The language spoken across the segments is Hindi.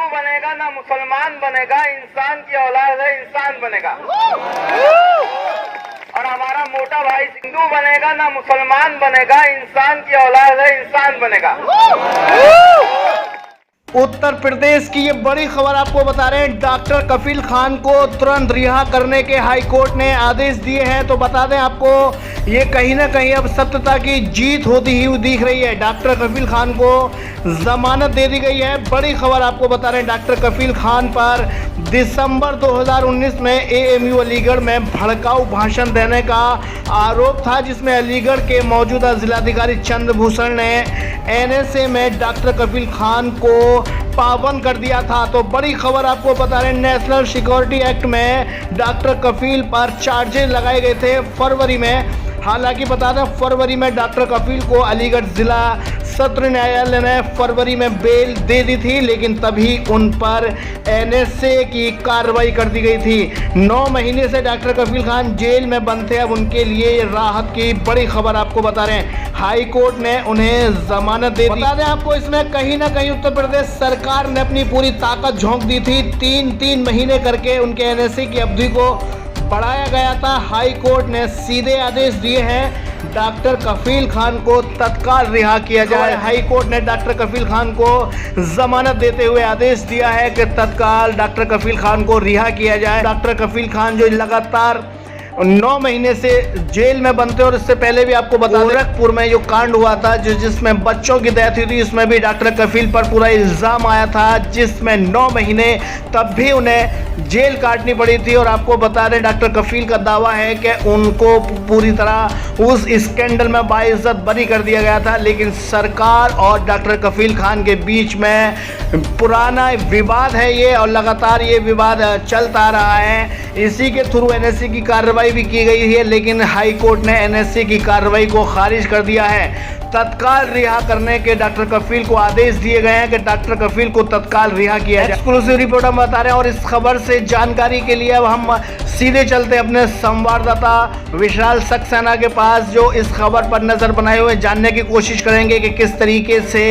हिंदू बनेगा ना मुसलमान बनेगा, इंसान की औलाद है, इंसान बनेगा। और हमारा मोटा भाई हिंदू बनेगा ना मुसलमान बनेगा, इंसान की औलाद है, इंसान बनेगा। उत्तर प्रदेश की ये बड़ी खबर आपको बता रहे हैं। डॉक्टर कफील खान को तुरंत रिहा करने के हाई कोर्ट ने आदेश दिए हैं। तो बता दें आपको, ये कहीं ना कहीं अब सत्यता की जीत होती हुई दिख रही है। डॉक्टर कफील खान को जमानत दे दी गई है। बड़ी खबर आपको बता रहे हैं। डॉक्टर कफील खान पर दिसंबर 2019 में एएमयू अलीगढ़ में भड़काऊ भाषण देने का आरोप था, जिसमें अलीगढ़ के मौजूदा जिलाधिकारी चंद्रभूषण ने एनएसए में डॉक्टर कफील खान को पाबंद कर दिया था। तो बड़ी खबर आपको बता रहे हैं, नेशनल सिक्योरिटी एक्ट में डॉक्टर कफील पर चार्जेस लगाए गए थे फरवरी में। हालांकि बता दें, फरवरी में डॉक्टर कफील को अलीगढ़ जिला सत्र न्यायालय ने फरवरी में बेल दे दी थी, लेकिन तभी उन पर एनएसए की कार्रवाई कर दी गई थी। 9 महीने से डॉक्टर कफील खान जेल में बंद थे। अब उनके लिए राहत की बड़ी खबर आपको बता रहे हैं, हाई कोर्ट ने उन्हें जमानत दे दी। बता दें आपको, इसमें कहीं ना कहीं उत्तर प्रदेश सरकार ने अपनी पूरी ताकत झोंक दी थी। 3 महीने करके उनके एनएसए की अवधि को बढ़ाया गया था। हाई कोर्ट ने सीधे आदेश दिए हैं, डॉक्टर कफील खान को तत्काल रिहा किया जाए। हाई कोर्ट ने डॉक्टर कफील खान को जमानत देते हुए आदेश दिया है कि तत्काल डॉक्टर कफील खान को रिहा किया जाए। डॉक्टर कफील खान जो लगातार 9 महीने से जेल में बंद थे, और इससे पहले भी आपको बता दें, गोरखपुर में जो कांड हुआ था जिसमें बच्चों की डेथ हुई थी, उसमें भी डॉक्टर कफील पर पूरा इल्जाम आया था, जिसमें 9 महीने तब भी उन्हें जेल काटनी पड़ी थी। और आपको बता दें, डॉक्टर कफील का दावा है कि उनको पूरी तरह उस स्कैंडल में बाइज्जत बरी कर दिया गया था। लेकिन सरकार और डॉक्टर कफील खान के बीच में पुराना विवाद है ये, और लगातार ये विवाद चलता रहा है। इसी के थ्रू एनएसए की कार्रवाई भी की गई है, लेकिन हाई कोर्ट ने एनएसए की कार्रवाई को खारिज कर दिया है। तत्काल रिहा करने के डॉक्टर कफील को आदेश दिए गए हैं कि डॉक्टर कफील को तत्काल रिहा किया जाए। एक्सक्लूसिव रिपोर्ट हम बता रहे हैं, और इस खबर से जानकारी के लिए अब हम सीधे चलते अपने संवाददाता विशाल सक्सेना के पास, जो इस खबर पर नजर बनाए हुए जानने की कोशिश करेंगे कि किस तरीके से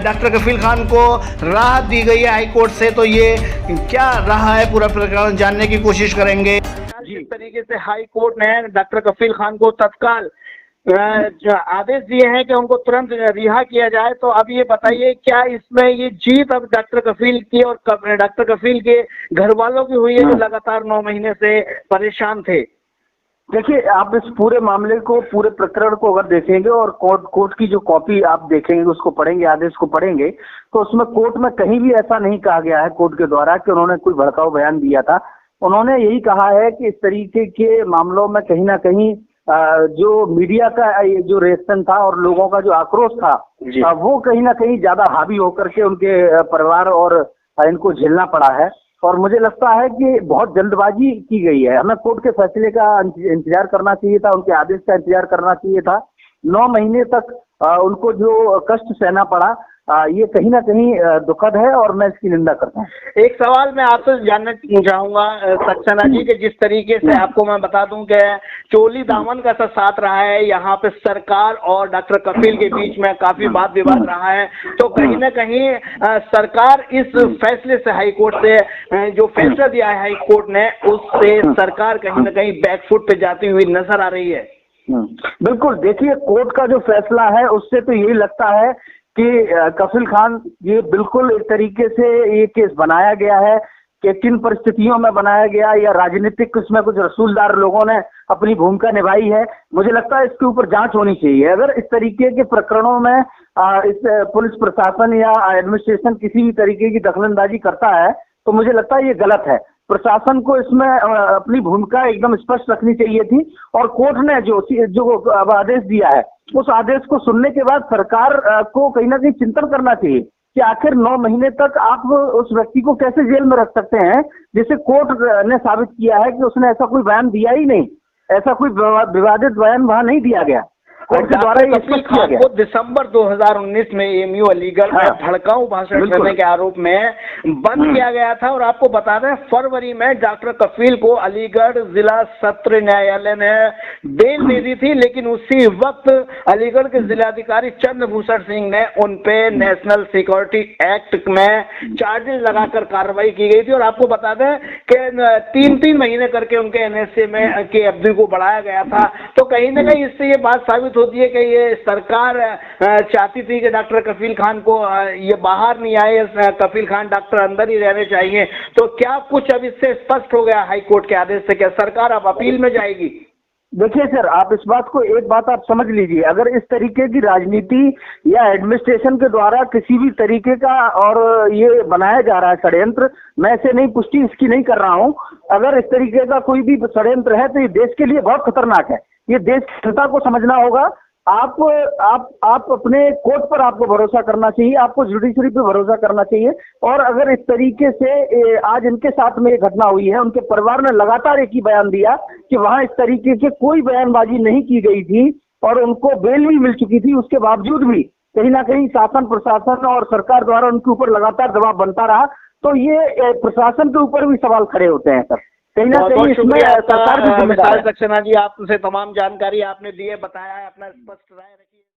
डॉक्टर कफील खान को राहत दी गई है हाई कोर्ट से। तो ये क्या रहा है पूरा प्रकरण, जानने की कोशिश करेंगे। जिस तरीके से हाई कोर्ट ने डॉक्टर कफील खान को तत्काल आदेश दिए हैं कि उनको तुरंत रिहा किया जाए, तो अब ये बताइए, क्या इसमें ये जीत अब डॉक्टर कफील की और डॉक्टर कफील के घर वालों की हुई है, जो लगातार 9 महीने से परेशान थे? देखिए, आप इस पूरे मामले को, पूरे प्रकरण को अगर देखेंगे और कोर्ट की जो कॉपी आप देखेंगे, उसको पढ़ेंगे, आदेश को पढ़ेंगे, तो उसमें कोर्ट में कहीं भी ऐसा नहीं कहा गया है कोर्ट के द्वारा कि उन्होंने कोई भड़काऊ बयान दिया था। उन्होंने यही कहा है कि इस तरीके के मामलों में कहीं ना कहीं जो मीडिया का जो रिएक्शन था और लोगों का जो आक्रोश था, वो कहीं ना कहीं ज्यादा हावी होकर के उनके परिवार और इनको झेलना पड़ा है। और मुझे लगता है कि बहुत जल्दबाजी की गई है। हमें कोर्ट के फैसले का इंतजार करना चाहिए था, उनके आदेश का इंतजार करना चाहिए था। 9 महीने तक उनको जो कष्ट सहना पड़ा, ये कहीं ना कहीं दुखद है, और मैं इसकी निंदा करता हूँ। एक सवाल मैं आपसे जानना चाहूंगा सक्सेना जी, कि जिस तरीके से आपको मैं बता दूं कि चोली दामन का साथ रहा है यहाँ पे सरकार और डॉक्टर कफील के बीच में काफी वाद विवाद रहा है, तो कहीं ना कहीं सरकार इस फैसले से, हाई कोर्ट से जो फैसला दिया है हाई कोर्ट ने, उससे सरकार कहीं ना कहीं बैकफुट पे जाती हुई नजर आ रही है। बिल्कुल, देखिए, कोर्ट का जो फैसला है उससे तो यही लगता है कि कफील खान, ये बिल्कुल एक तरीके से ये केस बनाया गया है कि किन परिस्थितियों में बनाया गया, या राजनीतिक उसमें कुछ रसूलदार लोगों ने अपनी भूमिका निभाई है। मुझे लगता है इसके ऊपर जांच होनी चाहिए। अगर इस तरीके के प्रकरणों में इस पुलिस प्रशासन या एडमिनिस्ट्रेशन किसी भी तरीके की दखलंदाजी करता है, तो मुझे लगता है ये गलत है। प्रशासन को इसमें अपनी भूमिका एकदम स्पष्ट रखनी चाहिए थी, और कोर्ट ने जो अब आदेश दिया है, उस आदेश को सुनने के बाद सरकार को कहीं ना कहीं चिंतन करना चाहिए कि आखिर 9 महीने तक आप उस व्यक्ति को कैसे जेल में रख सकते हैं, जिसे कोर्ट ने साबित किया है कि उसने ऐसा कोई बयान दिया ही नहीं, ऐसा कोई विवादित बयान वहां नहीं दिया गया। कोर्ट के द्वारा ये स्पष्ट किया गया। दिसंबर 2019 में एएमयू अलीगढ़ में भड़काऊ भाषण देने के आरोप में बंद किया गया था। और आपको बता दें फरवरी में डॉक्टर कफील को अलीगढ़ जिला सत्र न्यायालय ने बेल दे दी थी, लेकिन उसी वक्त अलीगढ़ के जिलाधिकारी चंद्रभूषण सिंह ने उन पे नेशनल सिक्योरिटी एक्ट में चार्जेस लगाकर कार्रवाई की गई थी। और आपको बता दें कि 3-3 महीने करके उनके एनएसए में की अवधि को बढ़ाया गया था। तो कहीं ना कहीं इससे ये बात साबित होती है कि ये सरकार चाहती थी कि डॉक्टर कफील खान को ये बाहर नहीं आए, कफील खान डॉक्टर अंदर ही रहने चाहिए। तो क्या कुछ अब इससे स्पष्ट हो गया हाई कोर्ट के आदेश से, क्या सरकार अब अपील में जाएगी? देखिए सर, आप इस बात को एक बात आप समझ लीजिए, अगर इस तरीके की राजनीति या एडमिनिस्ट्रेशन के द्वारा किसी भी तरीके का और ये बनाया जा रहा है षड्यंत्र, मैं इसे नहीं पुष्टि इसकी नहीं कर रहा हूं, अगर इस तरीके का कोई भी षड्यंत्र है तो ये देश के लिए बहुत खतरनाक है। ये देश की जनता को समझना होगा। आप अपने कोर्ट पर आपको भरोसा करना चाहिए, आपको जुडिशरी पे भरोसा करना चाहिए। और अगर इस तरीके से आज इनके साथ में ये घटना हुई है, उनके परिवार ने लगातार एक ही बयान दिया कि वहां इस तरीके की कोई बयानबाजी नहीं की गई थी और उनको बेल भी मिल चुकी थी, उसके बावजूद भी कहीं ना कहीं शासन प्रशासन और सरकार द्वारा उनके ऊपर लगातार दबाव बनता रहा। तो ये प्रशासन के ऊपर भी सवाल खड़े होते हैं सर, कहीं ना कहीं इसमें सरकार भी जिम्मेदार है। सक्सेना जी, आपसे तमाम जानकारी आपने दी है, बताया है, अपना स्पष्ट राय रखिए।